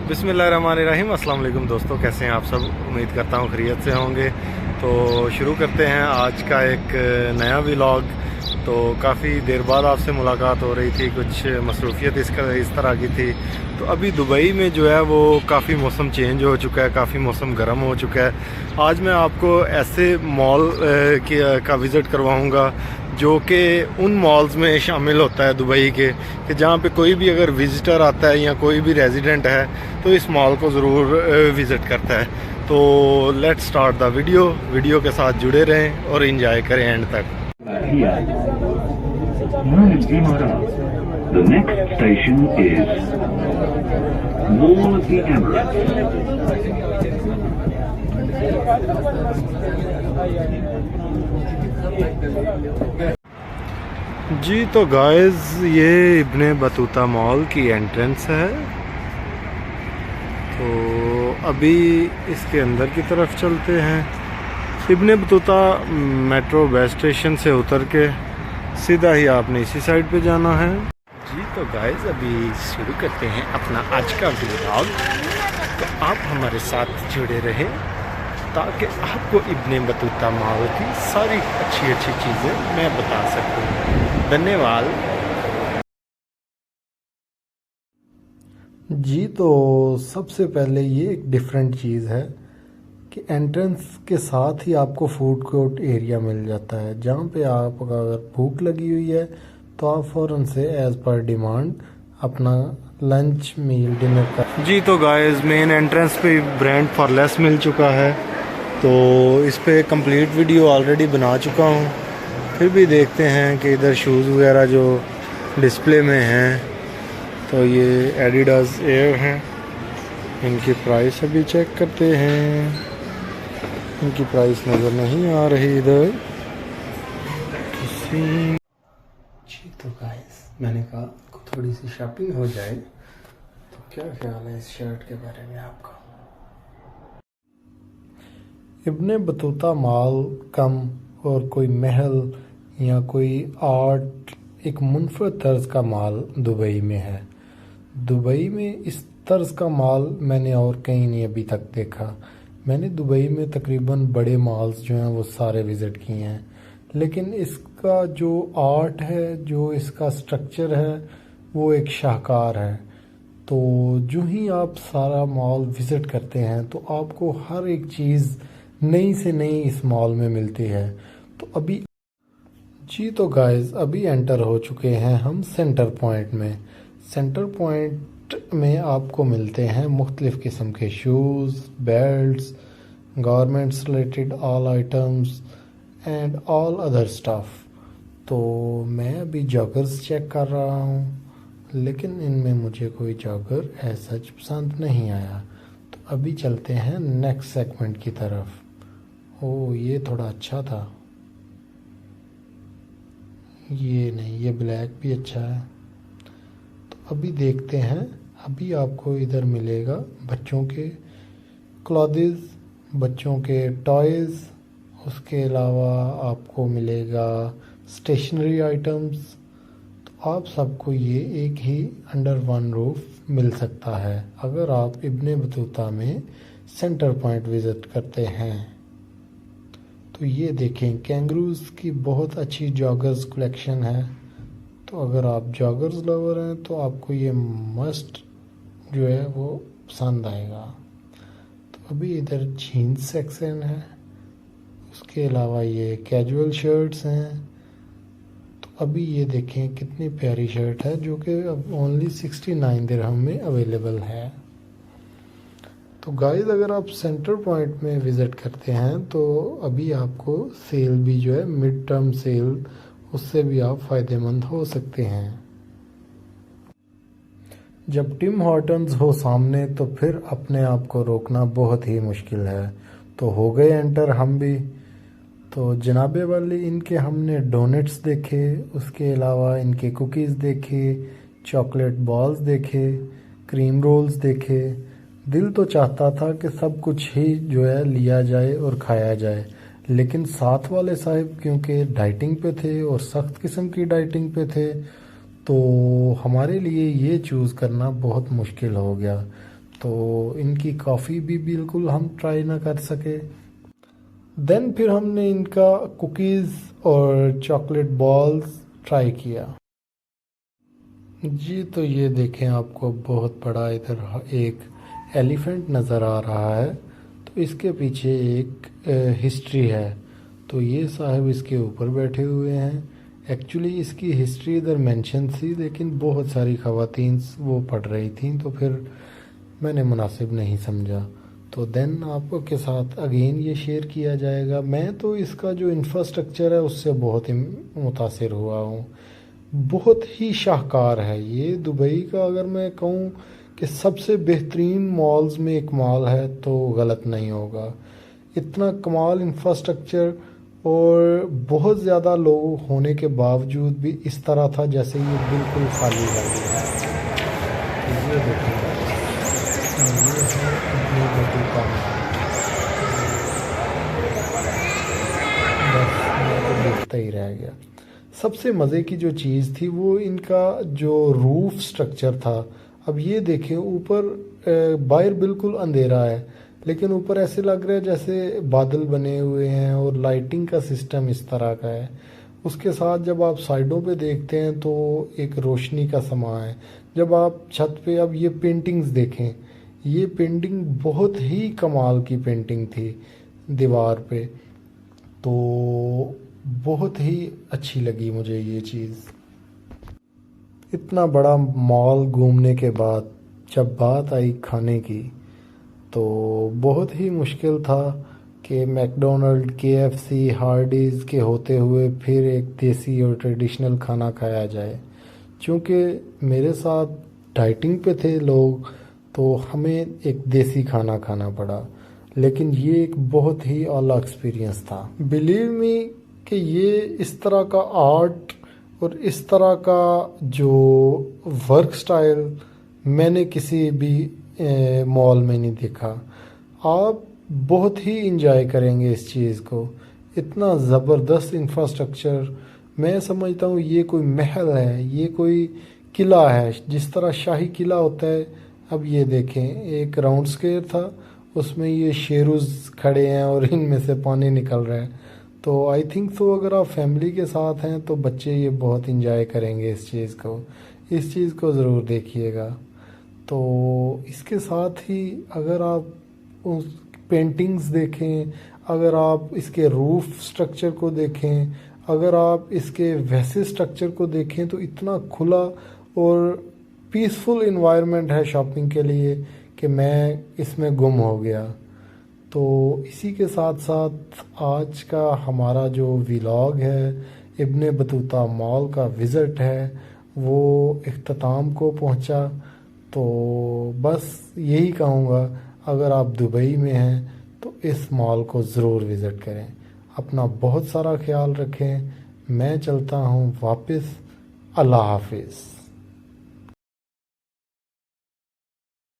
बिस्मिल्लाहिर्रहमानिर्रहीम। अस्सलाम वालेकुम दोस्तों, कैसे हैं आप सब। उम्मीद करता हूँ खैरियत से होंगे। तो शुरू करते हैं आज का एक नया व्लॉग। तो काफ़ी देर बाद आपसे मुलाकात हो रही थी, कुछ मसरूफियत इस तरह की थी। तो अभी दुबई में जो है वो काफ़ी मौसम चेंज हो चुका है, काफ़ी मौसम गर्म हो चुका है। आज मैं आपको ऐसे मॉल का विज़िट करवाऊँगा जो कि उन मॉल्स में शामिल होता है दुबई के, कि जहाँ पे कोई भी अगर विज़िटर आता है या कोई भी रेजिडेंट है तो इस मॉल को ज़रूर विज़िट करता है। तो लेट्स स्टार्ट द वीडियो के साथ जुड़े रहें और एंजॉय करें एंड तक। The next station is Mall of the जी तो गाइस, ये इब्ने बतूता मॉल की एंट्रेंस है। तो अभी इसके अंदर की तरफ चलते हैं। Ibn Battuta metro bus station से उतर के सीधा ही आपने इसी साइड पे जाना है। जी तो गाइस, अभी शुरू करते हैं अपना आज का व्लॉग। तो आप हमारे साथ जुड़े रहें ताकि आपको इब्ने बतूता मॉल की सारी अच्छी चीज़ें मैं बता सकूँ। धन्यवाद। जी तो सबसे पहले ये एक डिफरेंट चीज़ है कि एंट्रेंस के साथ ही आपको फूड कोर्ट एरिया मिल जाता है, जहाँ पे आप अगर भूख लगी हुई है तो आप फ़ौरन से एज़ पर डिमांड अपना लंच मील डिनर कर। जी तो गाइस, मेन एंट्रेंस पे ब्रांड फॉर लेस मिल चुका है। तो इस पे कंप्लीट वीडियो ऑलरेडी बना चुका हूँ। फिर भी देखते हैं कि इधर शूज़ वगैरह जो डिस्प्ले में हैं, तो ये एडिडास एयर हैं। इनकी प्राइस अभी चेक करते हैं। इनकी प्राइस नज़र नहीं आ रही इधर किसी। जी तो गाइस, मैंने कहा थोड़ी सी शॉपिंग हो जाए। तो क्या ख्याल है इस शर्ट के बारे में आपका। इब्ने बतूता मॉल कम और कोई महल या कोई आर्ट एक मुनफरद तर्ज का मॉल दुबई में है। दुबई में इस तर्ज का मॉल मैंने और कहीं नहीं अभी तक देखा। मैंने दुबई में तकरीबन बड़े मॉल्स जो हैं वो सारे विज़िट किए हैं, लेकिन इसका जो आर्ट है, जो इसका स्ट्रक्चर है, वो एक शाहकार है। तो जो ही आप सारा मॉल विज़िट करते हैं तो आपको हर एक चीज़ नई से नई इस मॉल में मिलती है। तो अभी जी तो गाइस, अभी एंटर हो चुके हैं हम सेंटर पॉइंट में। सेंटर पॉइंट में आपको मिलते हैं मुख्तलिफ़ किस्म के shoes, belts, garments related all items and all other stuff. तो मैं अभी जॉगर्स चेक कर रहा हूँ, लेकिन इनमें मुझे कोई जॉगर ऐसा पसंद नहीं आया। तो अभी चलते हैं नेक्स्ट सेगमेंट की तरफ। ओह, ये थोड़ा अच्छा था। ये नहीं, ये ब्लैक भी अच्छा है। तो अभी देखते हैं। अभी आपको इधर मिलेगा बच्चों के क्लॉथेस, बच्चों के टॉयज़। उसके अलावा आपको मिलेगा स्टेशनरी आइटम्स। तो आप सबको ये एक ही अंडर वन रूफ मिल सकता है अगर आप इब्ने बतूता में सेंटर पॉइंट विज़िट करते हैं। तो ये देखें, कैंगरूज की बहुत अच्छी जॉगर्स कलेक्शन है। तो अगर आप जॉगर्स लवर हैं तो आपको ये मस्ट जो है वो पसंद आएगा। तो अभी इधर जीन्स सेक्शन है। उसके अलावा ये कैजुअल शर्ट्स हैं। तो अभी ये देखें कितनी प्यारी शर्ट है, जो कि अब ओनली 69 दिरहम में अवेलेबल है। तो गाइस, अगर आप सेंटर पॉइंट में विज़िट करते हैं तो अभी आपको सेल भी जो है मिड टर्म सेल, उससे भी आप फ़ायदेमंद हो सकते हैं। जब टिम हॉर्टन्स हो सामने तो फिर अपने आप को रोकना बहुत ही मुश्किल है। तो हो गए एंटर हम भी। तो जनाबे वाले इनके हमने डोनट्स देखे, उसके अलावा इनके कुकीज़ देखे, चॉकलेट बॉल्स देखे, क्रीम रोल्स देखे। दिल तो चाहता था कि सब कुछ ही जो है लिया जाए और खाया जाए, लेकिन साथ वाले साहब क्योंकि डाइटिंग पे थे और सख्त किस्म की डाइटिंग पे थे, तो हमारे लिए ये चूज़ करना बहुत मुश्किल हो गया। तो इनकी कॉफ़ी भी बिल्कुल हम ट्राई ना कर सके। देन फिर हमने इनका कुकीज़ और चॉकलेट बॉल्स ट्राई किया। जी तो ये देखें, आपको बहुत बड़ा इधर एक एलिफेंट नज़र आ रहा है, तो इसके पीछे एक हिस्ट्री है। तो ये साहब इसके ऊपर बैठे हुए हैं। एक्चुअली इसकी हिस्ट्री इधर मेंशन थी, लेकिन बहुत सारी ख़वातीन वो पढ़ रही थी, तो फिर मैंने मुनासिब नहीं समझा। तो देन आपके साथ अगेन ये शेयर किया जाएगा। मैं तो इसका जो इंफ्रास्ट्रक्चर है उससे बहुत ही मुतासिर हुआ हूँ। बहुत ही शाहकार है ये दुबई का। अगर मैं कहूँ कि सबसे बेहतरीन मॉल्स में एक मॉल है तो गलत नहीं होगा। इतना कमाल इंफ्रास्ट्रक्चर, और बहुत ज़्यादा लोग होने के बावजूद भी इस तरह था जैसे ये बिल्कुल खाली है। तो ये देखिए, ये है अपनी बतूता मॉल। बस मैं तो देखता ही रह गया। सबसे मज़े की जो चीज़ थी वो इनका जो रूफ स्ट्रक्चर था। अब ये देखें, ऊपर बाहर बिल्कुल अंधेरा है, लेकिन ऊपर ऐसे लग रहा है जैसे बादल बने हुए हैं, और लाइटिंग का सिस्टम इस तरह का है। उसके साथ जब आप साइडों पे देखते हैं तो एक रोशनी का समा है। जब आप छत पे, अब ये पेंटिंग्स देखें, ये पेंटिंग बहुत ही कमाल की पेंटिंग थी दीवार पे। तो बहुत ही अच्छी लगी मुझे ये चीज़। इतना बड़ा मॉल घूमने के बाद जब बात आई खाने की, तो बहुत ही मुश्किल था कि मैकडोनल्ड, केएफसी, हार्डीज़ के होते हुए फिर एक देसी और ट्रेडिशनल खाना खाया जाए। क्योंकि मेरे साथ डाइटिंग पे थे लोग, तो हमें एक देसी खाना खाना पड़ा। लेकिन ये एक बहुत ही आला एक्सपीरियंस था। बिलीव मी कि ये इस तरह का आर्ट और इस तरह का जो वर्क स्टाइल मैंने किसी भी मॉल में नहीं देखा। आप बहुत ही इंजॉय करेंगे इस चीज़ को। इतना ज़बरदस्त इंफ्रास्ट्रक्चर, मैं समझता हूँ ये कोई महल है, ये कोई किला है, जिस तरह शाही किला होता है। अब ये देखें, एक राउंड स्क्वायर था, उसमें ये शेरूज़ खड़े हैं और इनमें से पानी निकल रहा है। तो आई थिंक सो अगर आप फैमिली के साथ हैं तो बच्चे ये बहुत इंजॉय करेंगे इस चीज़ को। इस चीज़ को ज़रूर देखिएगा। तो इसके साथ ही अगर आप उस पेंटिंग्स देखें, अगर आप इसके रूफ स्ट्रक्चर को देखें, अगर आप इसके वैसे स्ट्रक्चर को देखें, तो इतना खुला और पीसफुल इन्वायरमेंट है शॉपिंग के लिए कि मैं इसमें गुम हो गया। तो इसी के साथ साथ आज का हमारा जो व्लॉग है, इब्ने बतूता मॉल का विज़िट है, वो इख्तिताम को पहुंचा। तो बस यही कहूँगा, अगर आप दुबई में हैं तो इस मॉल को ज़रूर विज़िट करें। अपना बहुत सारा ख्याल रखें। मैं चलता हूँ वापस। अल्लाह हाफिज़।